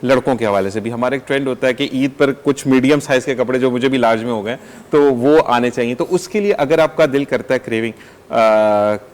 लड़कों के हवाले से भी हमारा एक ट्रेंड होता है कि ईद पर कुछ मीडियम साइज के कपड़े जो मुझे भी लार्ज में हो गए तो वो आने चाहिए। तो उसके लिए अगर आपका दिल करता है, क्रेविंग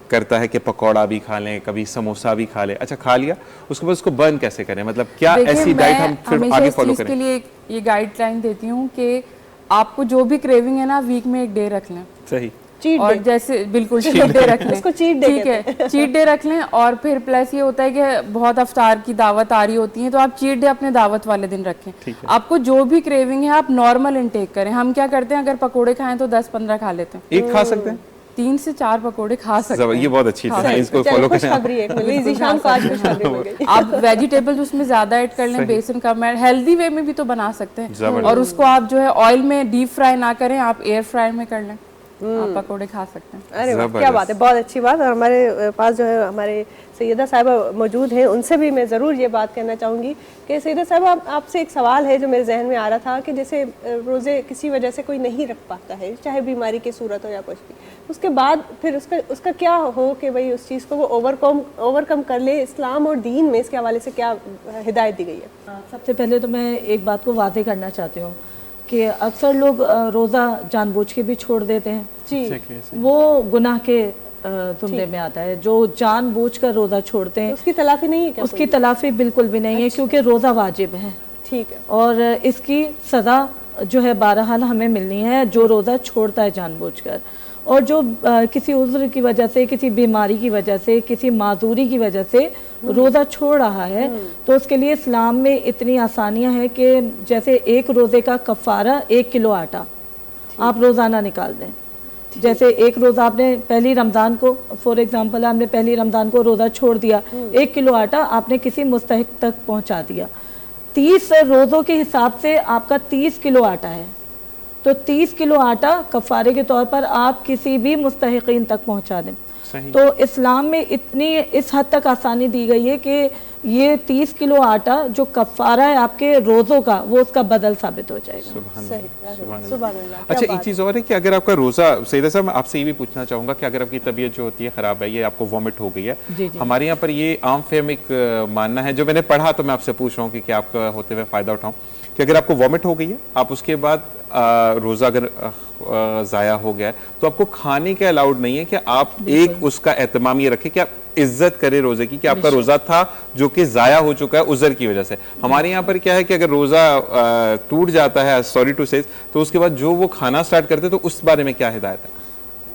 करता है कि पकौड़ा भी खा लें, कभी समोसा भी खा लें, अच्छा खा लिया, उसके बाद उसको बर्न कैसे करें, मतलब क्या ऐसी डाइट हम फिर आगे फॉलो करें? के लिए ये गाइडलाइन देती हूँ कि आपको जो भी क्रेविंग है ना, वीक में एक डे रख लें। सही। और जैसे बिल्कुल चीट डे रख लें, उसको चीट डे, ठीक है, चीट डे रख लें। और फिर प्लस ये होता है कि बहुत अफ्तार की दावत आ रही होती है, तो आप चीट डे अपने दावत वाले दिन रखें। आपको जो भी क्रेविंग है आप नॉर्मल इनटेक करें। हम क्या करते हैं, अगर पकोड़े खाएं तो 10-15 खा लेते हैं। एक खा सकते हैं, 3 से 4 पकोड़े खा सकते हैं। ये बहुत अच्छी है, इसको फॉलो करें। आप वेजिटेबल्स उसमें ज्यादा ऐड कर लें, बेसन कम ऐड, हेल्दी वे में भी तो बना सकते हैं। और उसको आप जो है ऑयल में डीप फ्राई ना करें, आप एयर फ्रायर में कर लें, आप पकोड़े खा सकते हैं। अरे वाह, क्या बात है, बहुत अच्छी बात। और हमारे पास जो है हमारे सैयदा साहिबा मौजूद हैं, उनसे भी मैं ज़रूर ये बात कहना चाहूँगी कि सैयदा साहिबा, आपसे एक सवाल है जो मेरे जहन में आ रहा था कि जैसे रोज़े किसी वजह से कोई नहीं रख पाता है, चाहे बीमारी की सूरत हो या कुछ भी, उसके बाद फिर उसका क्या हो कि भाई उस चीज़ को वो ओवरकम कर ले। इस्लाम और दीन में इसके हवाले से क्या हिदायत दी गई है? सबसे पहले तो मैं एक बात को वाज़ेह करना चाहती हूँ कि अक्सर लोग रोज़ा जानबूझ के भी छोड़ देते हैं जी, वो गुनाह के जुमले में आता है। जो जानबूझकर रोज़ा छोड़ते हैं उसकी तलाफी नहीं है क्या? उसकी तलाफी बिल्कुल भी नहीं है, क्योंकि रोज़ा वाजिब है। ठीक है। और इसकी सज़ा जो है बहरहाल हमें मिलनी है जो रोज़ा छोड़ता है जानबूझकर। और जो किसी उज़्र की वजह से, किसी बीमारी की वजह से, किसी माजूरी की वजह से रोज़ा छोड़ रहा है, तो उसके लिए इस्लाम में इतनी आसानियां हैं कि जैसे एक रोज़े का कफ़ारा 1 किलो आटा आप रोज़ाना निकाल दें। जैसे एक रोज़ा आपने पहली रमज़ान को, फॉर एग्जांपल आपने पहली रमज़ान को रोज़ा छोड़ दिया, 1 किलो आटा आपने किसी मुस्तहिक तक पहुंचा दिया। 30 रोज़ों के हिसाब से आपका 30 किलो आटा है, तो 30 किलो आटा कफ़ारे के तौर पर आप किसी भी मुस्तहिकीन तक पहुंचा दें। तो इस्लाम में इतनी इस हद तक आसानी दी गई है कि ये 30 किलो आटा जो कफ़ारा है आपके रोज़ों का, वो उसका बदल साबित हो जाएगा। अच्छा, एक चीज़ और है कि अगर आपका रोज़ा, सैयदा साहब मैं आपसे ये भी पूछना चाहूँगा कि अगर आपकी तबीयत जो होती है ख़राब है, ये आपको वॉमिट हो गई है, हमारे यहाँ पर ये आम फेम एक मानना है जो मैंने पढ़ा, तो मैं आपसे पूछ रहा हूँ कि क्या आपका होते हुए फ़ायदा उठाऊँ, कि अगर आपको वॉमिट हो गई है, आप उसके बाद रोज़ा अगर ज़ाया हो गया है, तो आपको खाने के अलाउड नहीं है कि आप एक उसका एहतमाम ये रखें कि आप इज्जत करें रोज़े की, कि आपका रोज़ा था जो कि ज़ाया हो चुका है उज़र की वजह से। हमारे यहाँ पर क्या है कि अगर रोज़ा टूट जाता है, सॉरी टू से, तो उसके बाद जो वो खाना स्टार्ट करते हैं, तो उस बारे में क्या हिदायत है?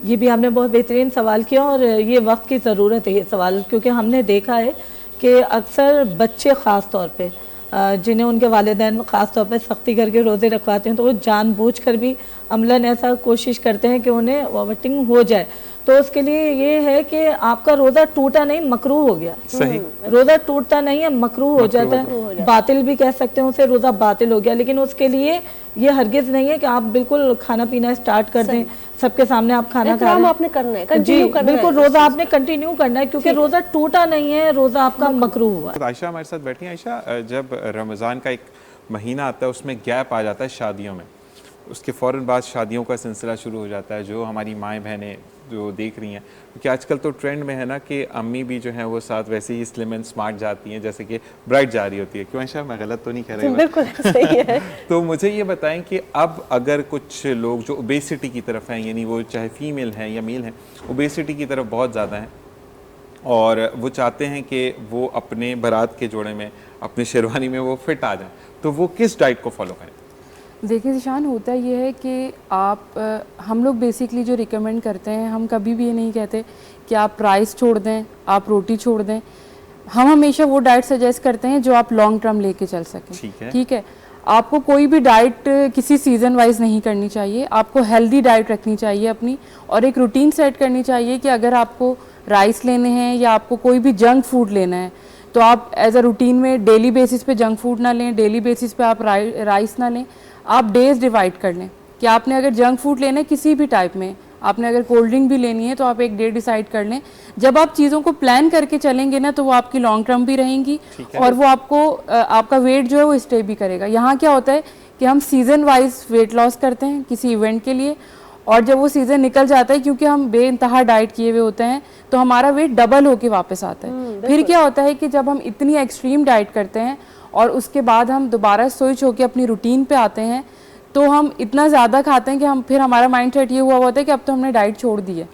ये भी आपने बहुत बेहतरीन सवाल किया, और ये वक्त की ज़रूरत है ये सवाल, क्योंकि हमने देखा है कि अक्सर बच्चे ख़ास तौर पे जिन्हें उनके वालिदैन ख़ास तौर पे सख्ती करके रोज़े रखवाते हैं, तो वो जानबूझकर भी अमलन ऐसा कोशिश करते हैं कि उन्हें वॉमिटिंग हो जाए। तो उसके लिए ये है कि आपका रोज़ा टूटा नहीं, मकरूह हो गया। सही। रोज़ा टूटता नहीं है, मकरूह हो जाता है, बातिल भी कह सकते हैं उसे, रोज़ा बातिल हो गया। लेकिन उसके लिए ये हरगिज़ नहीं है कि आप बिल्कुल खाना पीना स्टार्ट कर दें, सबके सामने आप खाना खा रहे हैं, आपने करना है जी बिल्कुल, रोज़ा आपने कंटिन्यू करना है, क्योंकि रोज़ा टूटा नहीं है, रोज़ा आपका मकरूह हुआ। आयशा हमारे साथ बैठी हैं। आयशा, जब रमज़ान का एक महीना आता है, उसमें गैप आ जाता है शादियों में, उसके फ़ौरन बाद शादियों का सिलसिला शुरू हो जाता है, जो हमारी माएँ बहनें जो देख रही हैं, क्योंकि आजकल तो ट्रेंड में है ना कि अम्मी भी जो है वो साथ वैसे ही स्लिम एंड स्मार्ट जाती हैं जैसे कि ब्राइड जा रही होती है। क्यों आयशा, मैं गलत तो नहीं कह रही? बिल्कुल सही है। तो मुझे ये बताएं कि अब अगर कुछ लोग जो ओबेसिटी की तरफ हैं, यानी वो चाहे फीमेल हैं या मेल हैं, ओबेसिटी की तरफ बहुत ज़्यादा हैं, और वो चाहते हैं कि वो अपने बारात के जोड़े में, अपनी शेरवानी में वो फिट आ जाएं, तो वो किस डाइट को फॉलो करें? देखिए ज़िशान, होता ये है कि हम लोग बेसिकली जो रिकमेंड करते हैं, हम कभी भी ये नहीं कहते कि आप राइस छोड़ दें, आप रोटी छोड़ दें। हम हमेशा वो डाइट सजेस्ट करते हैं जो आप लॉन्ग टर्म लेके चल सकें। ठीक है। आपको कोई भी डाइट किसी सीज़न वाइज नहीं करनी चाहिए, आपको हेल्दी डाइट रखनी चाहिए अपनी, और एक रूटीन सेट करनी चाहिए कि अगर आपको राइस लेने हैं या आपको कोई भी जंक फूड लेना है, तो आप एज अ रूटीन में डेली बेसिस पे जंक फूड ना लें, डेली बेसिस पे आप राइस ना लें, आप डेज डिवाइड कर लें कि आपने अगर जंक फूड लेना है किसी भी टाइप में, आपने अगर कोल्ड ड्रिंक भी लेनी है, तो आप एक डे डिसाइड कर लें। जब आप चीज़ों को प्लान करके चलेंगे ना, तो वो आपकी लॉन्ग टर्म भी रहेंगी, और वो आपको आपका वेट जो है वो स्टे भी करेगा। यहाँ क्या होता है कि हम सीज़न वाइज वेट लॉस करते हैं किसी इवेंट के लिए, और जब वो सीज़न निकल जाता है, क्योंकि हम बेइंतहा डाइट किए हुए होते हैं, तो हमारा वेट डबल होके वापस आता है। फिर क्या होता है कि जब हम इतनी एक्सट्रीम डाइट करते हैं और उसके बाद हम दोबारा स्विच होकर अपनी रूटीन पे आते हैं तो हम इतना ज़्यादा खाते हैं कि हम फिर हमारा माइंड सेट ये हुआ होता है कि अब तो हमने डाइट छोड़ दी है।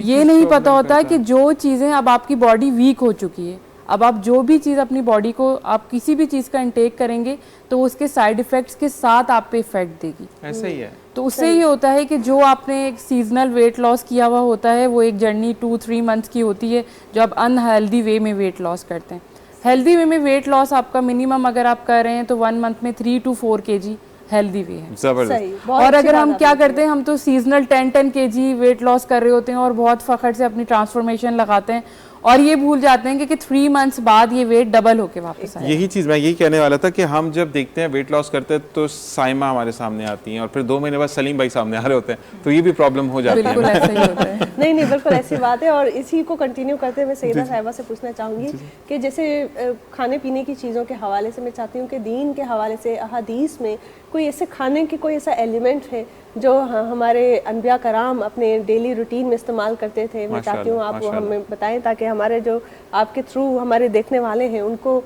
ये नहीं पता होता है कि जो चीज़ें अब आपकी बॉडी वीक हो चुकी है, अब आप जो भी चीज़ अपनी बॉडी को आप किसी भी चीज़ का इंटेक करेंगे तो उसके साइड इफ़ेक्ट्स के साथ आप पे इफेक्ट देगी। ऐसा ही है। तो उससे ये होता है कि जो आपने एक सीजनल वेट लॉस किया हुआ होता है वो एक जर्नी 2-3 मंथ्स की होती है जो आप अनहेल्दी वे में वेट लॉस करते हैं। हेल्दी वे में वेट लॉस आपका मिनिमम अगर आप कर रहे हैं तो 1 मंथ में 3 to 4 kg हेल्दी वे है। जबरदस्त। और अगर हम क्या करते हैं, हम तो सीजनल 10 kg वेट लॉस कर रहे होते हैं और बहुत फखर से अपनी ट्रांसफॉर्मेशन लगाते हैं और ये भूल जाते हैं कि 3 मंथ्स बाद ये वेट डबल होके वापस आएगा। यही चीज़ मैं यही कहने वाला था कि हम जब देखते हैं वेट लॉस करते हैं तो साइमा हमारे सामने आती हैं और फिर 2 महीने बाद सलीम भाई सामने आ रहे होते हैं, तो ये भी प्रॉब्लम हो जाती है। बिल्कुल ऐसा ही होता है। नहीं नहीं, बिल्कुल ऐसी बात है। और इसी को कंटिन्यू करते हुए सईदा साहिबा से पूछना चाहूँगी कि जैसे खाने पीने की चीज़ों के हवाले से मैं चाहती हूँ कि दीन के हवाले से अहादीस में कोई ऐसे खाने की कोई ऐसा एलिमेंट है जो हमारे अनबिया कराम अपने डेली रूटीन में इस्तेमाल करते थे। मैं चाहती हूँ आप वो हमें बताएं ताकि हमारे जो आपके थ्रू हमारे देखने वाले हैं उनको,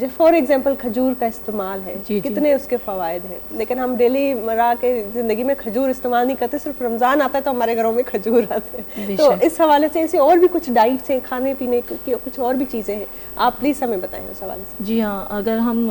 फॉर एग्जांपल खजूर का इस्तेमाल है, कितने उसके फ़वाइद हैं, लेकिन हम डेली मरा के ज़िंदगी में खजूर इस्तेमाल नहीं करते, सिर्फ रमज़ान आता है तो हमारे घरों में खजूर आते हैं। तो इस हवाले से ऐसे और भी कुछ डाइट्स हैं, खाने पीने की कुछ और भी चीज़ें हैं, आप प्लीज़ हमें बताएं उस हवाले से। जी हाँ, अगर हम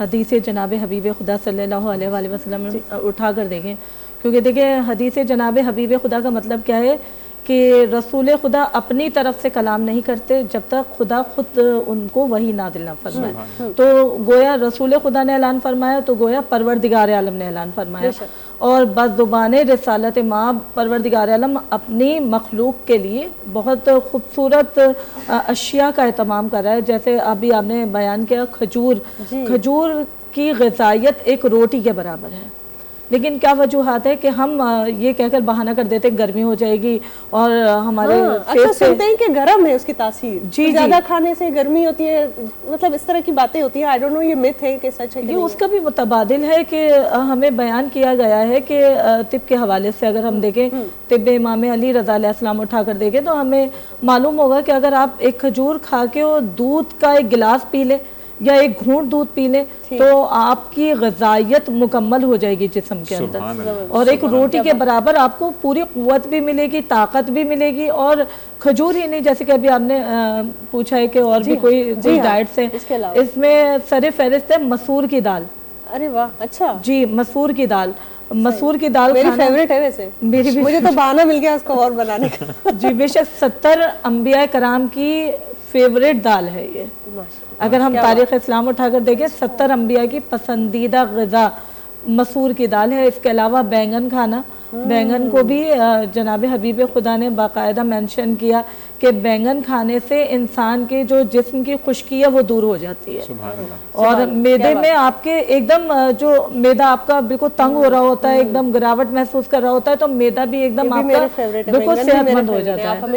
हदीस जनाब हबीब खुदा सल्लल्लाहु अलैहि वसल्लम उठा कर देखें, क्योंकि देखिए हदीस जनाब हबीब खुदा का मतलब क्या है कि रसूल खुदा अपनी तरफ से कलाम नहीं करते जब तक खुदा खुद उनको वही नादिल ना फरमाए। तो गोया रसूल खुदा ने ऐलान फरमाया तो गोया परवरदिगार आलम ने ऐलान फरमाया, और बज़ुबाने रिसालत माँ परवरदिगार आलम अपनी मखलूक के लिए बहुत खूबसूरत अशिया का एहतमाम कर रहा है। जैसे अभी आपने बयान किया खजूर, खजूर की ग़िज़ायत एक रोटी के बराबर है, लेकिन क्या वजूहात है कि हम ये कहकर बहाना कर देते गर्मी हो जाएगी और हमारे अच्छा सुनते हैं कि गर्म है उसकी तासीर, जी ज्यादा खाने से गर्मी होती है, मतलब इस तरह की बातें होती है। आई डोंट नो ये मिथ है कि सच है कि ये उसका भी मुतबादिल है कि हमें बयान किया गया है कि तिब के हवाले से अगर हम देखें, तिब इमाम अली रज़ा अलैहिस्सलाम उठा कर देखें तो हमें मालूम होगा कि अगर आप एक खजूर खा के और दूध का एक गिलास पी ले या एक घूंट दूध पी लें तो आपकी ग़िज़ायत मुकम्मल हो जाएगी जिस्म के अंदर, और एक रोटी के बराबर आपको पूरी क़ुव्वत भी मिलेगी, ताकत भी मिलेगी। और खजूर ही नहीं, जैसे कि अभी आपने पूछा है कि और भी कोई डाइट्स हैं, इसमें सर फहरिस्त है मसूर की दाल। अरे वाह, अच्छा जी, मसूर की दाल, मसूर की दाल मेरी फेवरेट है वैसे, मेरी भी, मुझे तो बहाना मिल गया उसको और बनाने का। जी बेशक 70 अंबिया कराम की फेवरेट दाल है ये। अगर हम तारीख़ इस्लाम उठाकर देखें 70 अंबिया की पसंदीदा ग़िज़ा मसूर की दाल है। इसके अलावा बैंगन खाना, बैंगन को भी जनाब हबीब खुदा ने बाकायदा मेंशन किया कि बैंगन खाने से इंसान के जो जिस्म की खुश्की है वो दूर हो जाती है। और मैदे में आपके एकदम जो मैदा आपका बिल्कुल तंग हो रहा होता है, एकदम गिरावट महसूस कर रहा होता है, तो मैदा भी एकदम आपका बिल्कुल सेहतमंद हो जाता है।